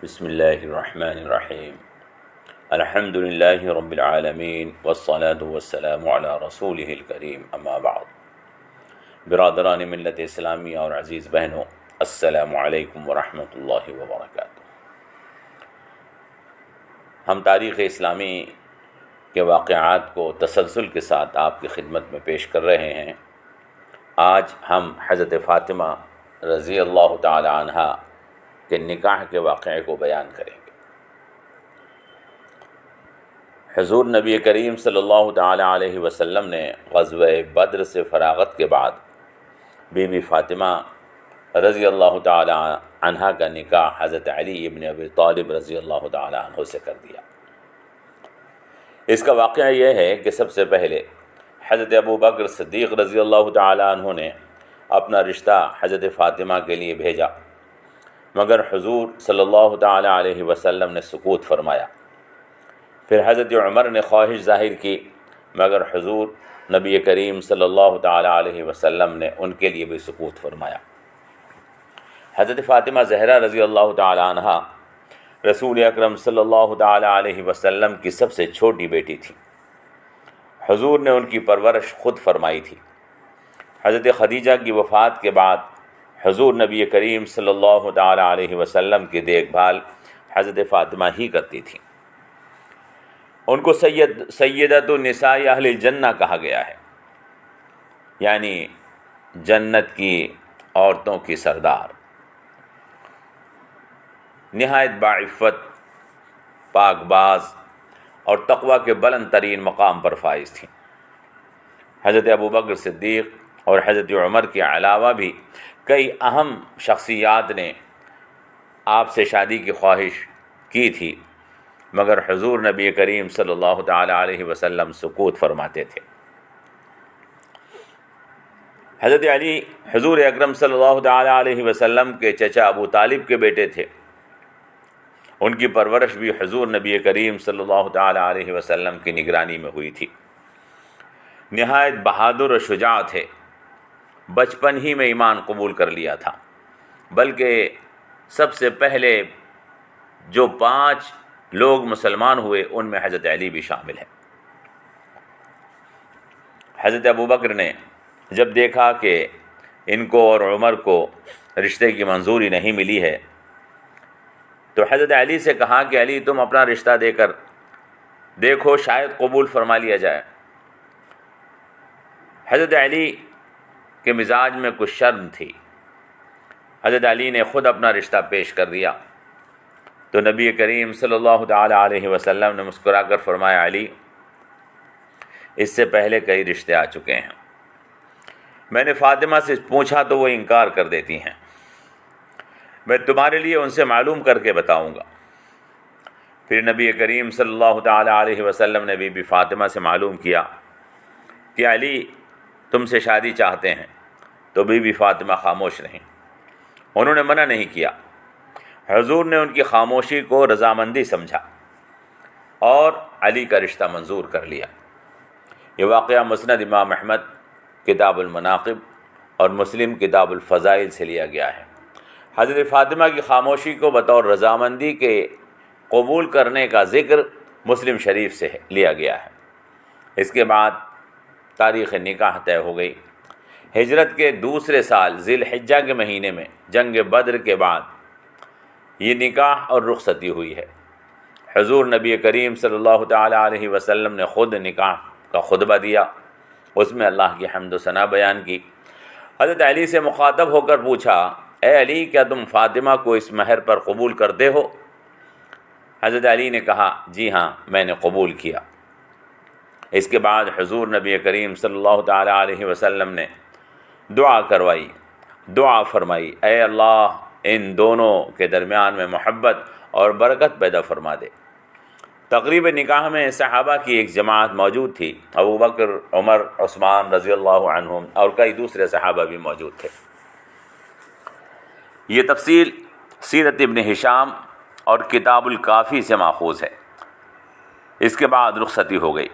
بسم اللہ الرحمن الرحیم الحمد للہ رب العالمین والصلاة والسلام علی رسولہ الکریم اما بعد۔ برادران ملت اسلامی اور عزیز بہنوں، السلام علیکم ورحمۃ اللہ وبرکاتہ۔ ہم تاریخ اسلامی کے واقعات کو تسلسل کے ساتھ آپ کی خدمت میں پیش کر رہے ہیں۔ آج ہم حضرت فاطمہ رضی اللہ تعالی عنہا کے نکاح کے واقعے کو بیان کریں گے۔ حضور نبی کریم صلی اللہ تعالی علیہ وسلم نے غزوہ بدر سے فراغت کے بعد بی بی فاطمہ رضی اللہ تعالی عنہا کا نکاح حضرت علی ابن ابی طالب رضی اللہ تعالی عنہ سے کر دیا۔ اس کا واقعہ یہ ہے کہ سب سے پہلے حضرت ابو بکر صدیق رضی اللہ تعالی عنہ نے اپنا رشتہ حضرت فاطمہ کے لیے بھیجا، مگر حضور صلی اللہ تعالی علیہ وسلم نے سکوت فرمایا۔ پھر حضرت عمر نے خواہش ظاہر کی، مگر حضور نبی کریم صلی اللہ تعالی علیہ وسلم نے ان کے لیے بھی سکوت فرمایا۔ حضرت فاطمہ زہرا رضی اللہ تعالی عنہا رسول اکرم صلی اللہ تعالی علیہ وسلم کی سب سے چھوٹی بیٹی تھی۔ حضور نے ان کی پرورش خود فرمائی تھی۔ حضرت خدیجہ کی وفات کے بعد حضور نبی کریم صلی اللہ تعالی علیہ وسلم کی دیکھ بھال حضرت فاطمہ ہی کرتی تھی۔ ان کو سیدۃ النساء اہل الجنہ کہا گیا ہے، یعنی جنت کی عورتوں کی سردار۔ نہایت باعفت، پاک باز اور تقوی کے بلند ترین مقام پر فائز تھیں۔ حضرت ابو بکر صدیق اور حضرت عمر کے علاوہ بھی کئی اہم شخصیات نے آپ سے شادی کی خواہش کی تھی، مگر حضور نبی کریم صلی اللہ تعالی علیہ وسلم سکوت فرماتے تھے۔ حضرت علی حضور اکرم صلی اللہ تعالی علیہ وسلم کے چچا ابو طالب کے بیٹے تھے۔ ان کی پرورش بھی حضور نبی کریم صلی اللہ تعالی علیہ وسلم کی نگرانی میں ہوئی تھی۔ نہایت بہادر و شجاع تھے، بچپن ہی میں ایمان قبول کر لیا تھا، بلکہ سب سے پہلے جو 5 لوگ مسلمان ہوئے ان میں حضرت علی بھی شامل ہے۔ حضرت ابو بکر نے جب دیکھا کہ ان کو اور عمر کو رشتے کی منظوری نہیں ملی ہے تو حضرت علی سے کہا کہ علی تم اپنا رشتہ دے کر دیکھو، شاید قبول فرما لیا جائے۔ حضرت علی کے مزاج میں کچھ شرم تھی۔ حضرت علی نے خود اپنا رشتہ پیش کر دیا تو نبی کریم صلی اللہ تعالی علیہ وسلم نے مسکرا کر فرمایا، علی اس سے پہلے کئی رشتے آ چکے ہیں، میں نے فاطمہ سے پوچھا تو وہ انکار کر دیتی ہیں، میں تمہارے لیے ان سے معلوم کر کے بتاؤں گا۔ پھر نبی کریم صلی اللہ تعالی علیہ وسلم نے بی بی فاطمہ سے معلوم کیا کہ علی تم سے شادی چاہتے ہیں، تو بی بی فاطمہ خاموش رہیں، انہوں نے منع نہیں کیا۔ حضور نے ان کی خاموشی کو رضامندی سمجھا اور علی کا رشتہ منظور کر لیا۔ یہ واقعہ مسند امام احمد کتاب المناقب اور مسلم کتاب الفضائل سے لیا گیا ہے۔ حضرت فاطمہ کی خاموشی کو بطور رضامندی کے قبول کرنے کا ذکر مسلم شریف سے لیا گیا ہے۔ اس کے بعد تاریخ نکاح طے ہو گئی۔ ہجرت کے دوسرے سال ذی الحجہ کے مہینے میں جنگ بدر کے بعد یہ نکاح اور رخصتی ہوئی ہے۔ حضور نبی کریم صلی اللہ تعالی علیہ وسلم نے خود نکاح کا خطبہ دیا، اس میں اللہ کی حمد و ثنا بیان کی۔ حضرت علی سے مخاطب ہو کر پوچھا، اے علی کیا تم فاطمہ کو اس مہر پر قبول کرتے ہو؟ حضرت علی نے کہا، جی ہاں میں نے قبول کیا۔ اس کے بعد حضور نبی کریم صلی اللہ تعالی علیہ وسلم نے دعا کروائی، دعا فرمائی، اے اللہ ان دونوں کے درمیان میں محبت اور برکت پیدا فرما دے۔ تقریب نکاح میں صحابہ کی ایک جماعت موجود تھی، ابو بکر، عمر، عثمان رضی اللہ عنہم اور کئی دوسرے صحابہ بھی موجود تھے۔ یہ تفصیل سیرت ابن ہشام اور کتاب الکافی سے ماخوذ ہے۔ اس کے بعد رخصتی ہو گئی۔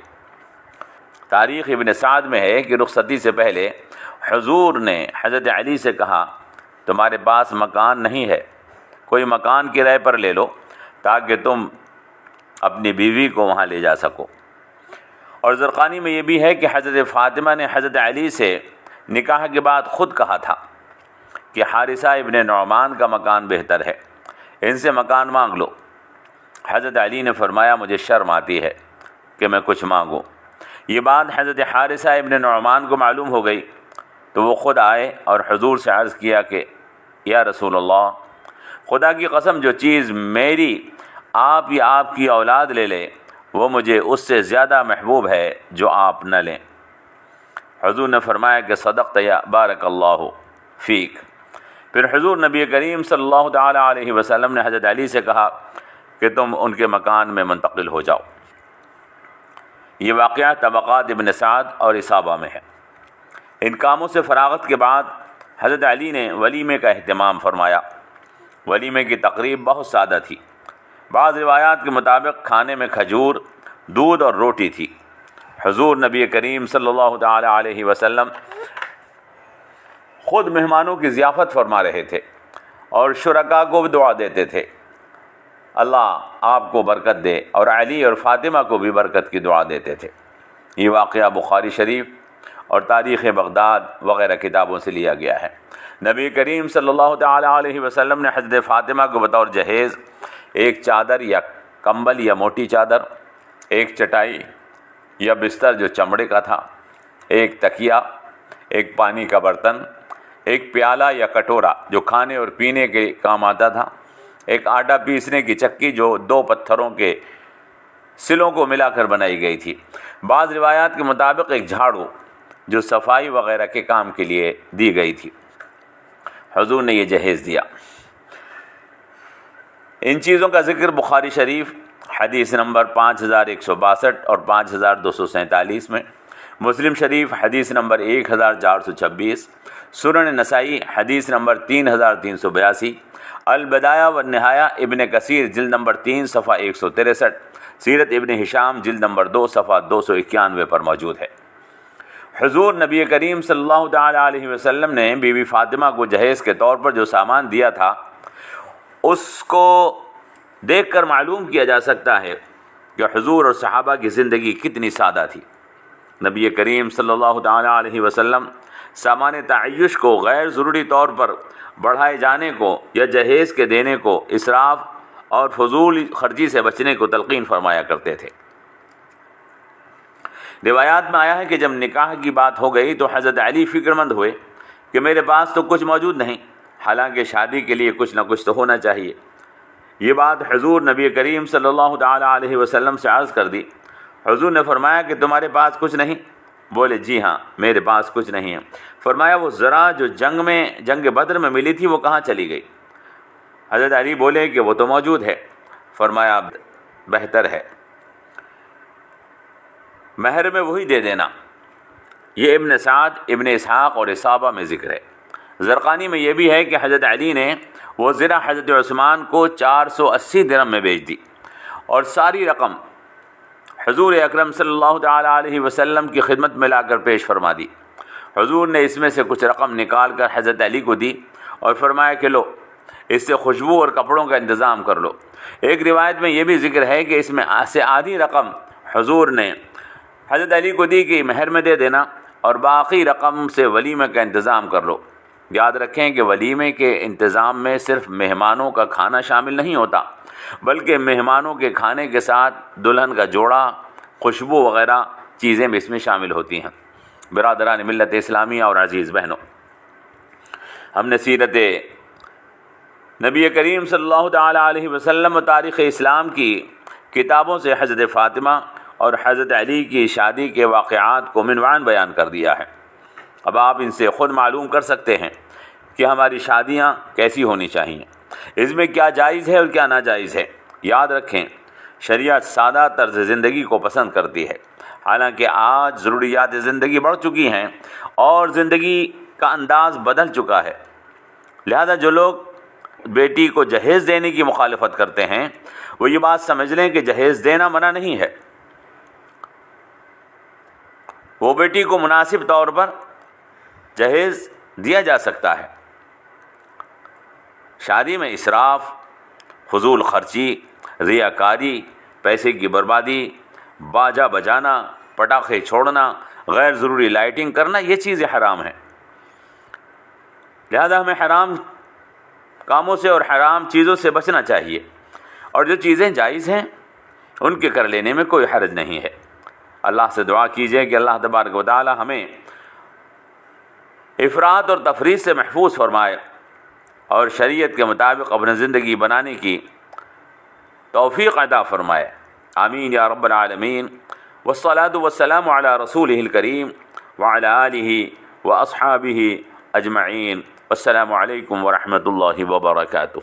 تاریخ ابن سعد میں ہے کہ رخصتی سے پہلے حضور نے حضرت علی سے کہا، تمہارے پاس مکان نہیں ہے کوئی مکان کرائے پر لے لو تاکہ تم اپنی بیوی کو وہاں لے جا سکو۔ اور زرقانی میں یہ بھی ہے کہ حضرت فاطمہ نے حضرت علی سے نکاح کے بعد خود کہا تھا کہ حارثہ ابن نعمان کا مکان بہتر ہے، ان سے مکان مانگ لو۔ حضرت علی نے فرمایا مجھے شرم آتی ہے کہ میں کچھ مانگوں۔ یہ بات حضرت حارثہ ابن نعمان کو معلوم ہو گئی تو وہ خود آئے اور حضور سے عرض کیا کہ یا رسول اللہ، خدا کی قسم جو چیز میری آپ یا آپ کی اولاد لے لے وہ مجھے اس سے زیادہ محبوب ہے جو آپ نہ لیں۔ حضور نے فرمایا کہ صدقت یا بارک اللہ فیک۔ پھر حضور نبی کریم صلی اللہ تعالی علیہ وسلم نے حضرت علی سے کہا کہ تم ان کے مکان میں منتقل ہو جاؤ۔ یہ واقعہ طبقات ابن سعد اور اصابہ میں ہے۔ ان کاموں سے فراغت کے بعد حضرت علی نے ولیمے کا اہتمام فرمایا۔ ولیمے کی تقریب بہت سادہ تھی۔ بعض روایات کے مطابق کھانے میں کھجور، دودھ اور روٹی تھی۔ حضور نبی کریم صلی اللہ تعالی علیہ وسلم خود مہمانوں کی ضیافت فرما رہے تھے اور شرکاء کو بھی دعا دیتے تھے اللہ آپ کو برکت دے، اور علی اور فاطمہ کو بھی برکت کی دعا دیتے تھے۔ یہ واقعہ بخاری شریف اور تاریخ بغداد وغیرہ کتابوں سے لیا گیا ہے۔ نبی کریم صلی اللہ تعالی علیہ وسلم نے حضرت فاطمہ کو بطور جہیز ایک چادر یا کمبل یا موٹی چادر، ایک چٹائی یا بستر جو چمڑے کا تھا، ایک تکیہ، ایک پانی کا برتن، ایک پیالہ یا کٹورا جو کھانے اور پینے کے کام آتا تھا، ایک آٹا پیسنے کی چکی جو 2 پتھروں کے سلوں کو ملا کر بنائی گئی تھی۔ بعض روایات کے مطابق ایک جھاڑو جو صفائی وغیرہ کے کام کے لیے دی گئی تھی۔ حضور نے یہ جہیز دیا۔ ان چیزوں کا ذکر بخاری شریف حدیث نمبر 5162 اور 5247 میں، مسلم شریف حدیث نمبر 1426، سنن نسائی حدیث نمبر 3382، البدایہ والنہایہ ابن کثیر جلد نمبر 3 صفحہ 163، سیرت ابن ہشام جلد نمبر 2 صفحہ 291 پر موجود ہے۔ حضور نبی کریم صلی اللہ تعالی علیہ وسلم نے بی بی فاطمہ کو جہیز کے طور پر جو سامان دیا تھا اس کو دیکھ کر معلوم کیا جا سکتا ہے کہ حضور اور صحابہ کی زندگی کتنی سادہ تھی۔ نبی کریم صلی اللہ تعالی علیہ وسلم سامان تعیش کو غیر ضروری طور پر بڑھائے جانے کو یا جہیز کے دینے کو اسراف اور فضول خرچی سے بچنے کو تلقین فرمایا کرتے تھے۔ روایات میں آیا ہے کہ جب نکاح کی بات ہو گئی تو حضرت علی فکر مند ہوئے کہ میرے پاس تو کچھ موجود نہیں، حالانکہ شادی کے لیے کچھ نہ کچھ تو ہونا چاہیے۔ یہ بات حضور نبی کریم صلی اللہ تعالی علیہ وسلم سے عرض کر دی۔ حضور نے فرمایا کہ تمہارے پاس کچھ نہیں؟ بولے جی ہاں میرے پاس کچھ نہیں ہے۔ فرمایا وہ ذرا جو جنگ بدر میں ملی تھی وہ کہاں چلی گئی؟ حضرت علی بولے کہ وہ تو موجود ہے۔ فرمایا بہتر ہے، مہر میں وہی دے دینا۔ یہ ابن سعد، ابن اسحاق اور اصابہ میں ذکر ہے۔ زرقانی میں یہ بھی ہے کہ حضرت علی نے وہ زرہ حضرت عثمان کو 480 درہم میں بیچ دی اور ساری رقم حضور اکرم صلی اللہ تعالی علیہ وسلم کی خدمت میں لا کر پیش فرما دی۔ حضور نے اس میں سے کچھ رقم نکال کر حضرت علی کو دی اور فرمایا کہ لو، اس سے خوشبو اور کپڑوں کا انتظام کر لو۔ ایک روایت میں یہ بھی ذکر ہے کہ اس میں سے آدھی رقم حضور نے حضرت علی کو دی کہ مہر میں دے دینا اور باقی رقم سے ولیمے کا انتظام کر لو۔ یاد رکھیں کہ ولیمے کے انتظام میں صرف مہمانوں کا کھانا شامل نہیں ہوتا، بلکہ مہمانوں کے کھانے کے ساتھ دلہن کا جوڑا، خوشبو وغیرہ چیزیں بھی اس میں شامل ہوتی ہیں۔ برادران ملت اسلامیہ اور عزیز بہنوں، ہم نے سیرت نبی کریم صلی اللہ تعالی علیہ وسلم و تاریخ اسلام کی کتابوں سے حضرت فاطمہ اور حضرت علی کی شادی کے واقعات کو عنوان بیان کر دیا ہے۔ اب آپ ان سے خود معلوم کر سکتے ہیں کہ ہماری شادیاں کیسی ہونی چاہیے، اس میں کیا جائز ہے اور کیا ناجائز ہے۔ یاد رکھیں شریعت سادہ طرز زندگی کو پسند کرتی ہے، حالانکہ آج ضروریات زندگی بڑھ چکی ہیں اور زندگی کا انداز بدل چکا ہے۔ لہذا جو لوگ بیٹی کو جہیز دینے کی مخالفت کرتے ہیں وہ یہ بات سمجھ لیں کہ جہیز دینا منع نہیں ہے، وہ بیٹی کو مناسب طور پر جہیز دیا جا سکتا ہے۔ شادی میں اسراف فضول خرچی، ریاکاری، پیسے کی بربادی، باجا بجانا، پٹاخے چھوڑنا، غیر ضروری لائٹنگ کرنا، یہ چیزیں حرام ہیں۔ لہذا ہمیں حرام کاموں سے اور حرام چیزوں سے بچنا چاہیے، اور جو چیزیں جائز ہیں ان کے کر لینے میں کوئی حرج نہیں ہے۔ اللہ سے دعا کیجئے کہ اللہ تبارک و تعالی ہمیں افراط اور تفریط سے محفوظ فرمائے اور شریعت کے مطابق اپنی زندگی بنانے کی توفیق عطا فرمائے، آمین یا رب العالمین۔ والصلاة والسلام علی رسولہ الکریم وعلی آلہ واصحابہ اجمعین۔ السلام علیکم ورحمۃ اللہ وبرکاتہ۔